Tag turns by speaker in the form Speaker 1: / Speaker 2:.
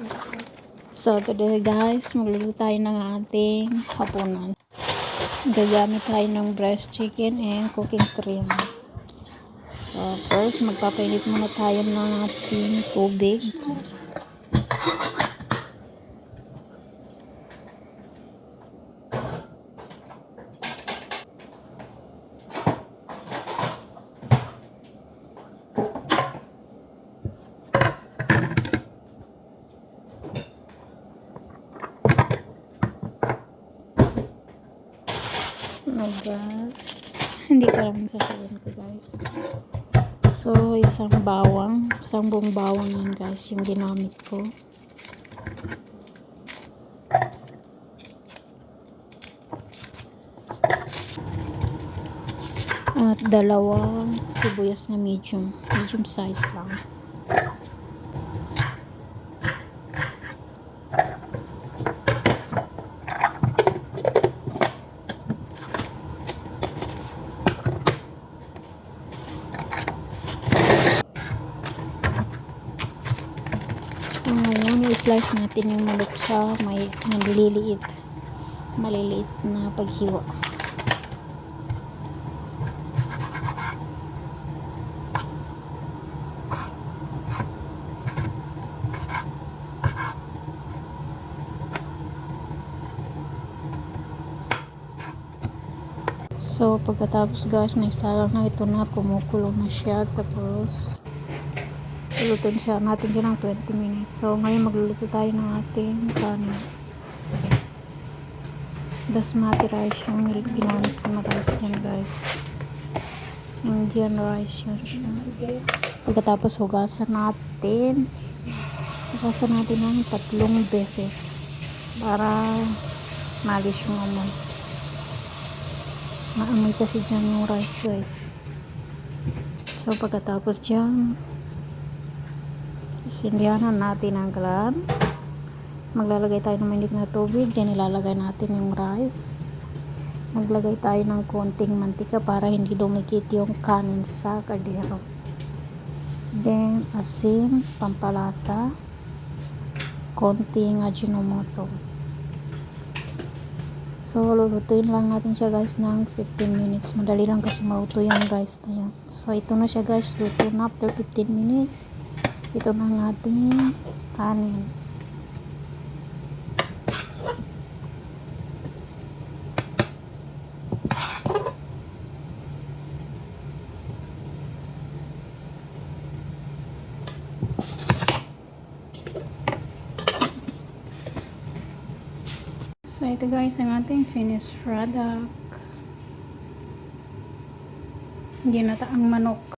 Speaker 1: So today guys, magluluto tayo ng ating hapunan. Gagamit tayo ng breast chicken and cooking cream. So first, magpapainit muna tayo ng ating tubig. Hindi ko lang sasabihin ko guys. So isang buong bawang yan guys yung ginamit ko. At dalawang sibuyas na medium size lang. Ngayon, i-slice natin yung manok sa may maliliit na paghiwa. So, pagkatapos guys, naisalang na ito na, kumukulo na siya. Tapos, lulutuin natin siya ng 20 minutes. So, ngayon magluluto tayo ng ating kanin. Basmati rice yung ginamit ko na rice dyan guys. Indian rice yan siya. Pagkatapos hugasan natin ng 3 beses para malis yung amoy. Maamoy kasi dyan yung rice guys. So pagkatapos dyan, isindihanan natin ang kalan. Maglalagay tayo ng mainit na tubig. Diyan ilalagay natin yung rice. Naglagay tayo ng konting mantika para hindi dumikit yung kanin sa kaldero. Then asin, pampalasa, konting Ajinomoto. So lulutuin lang natin siya guys ng 15 minutes. Madali lang kasi maluto yung rice na yan. So ito na siya guys, luto na after 15 minutes. Ito na ang ating kanin. So ito guys ang ating finished product. Ginataang manok.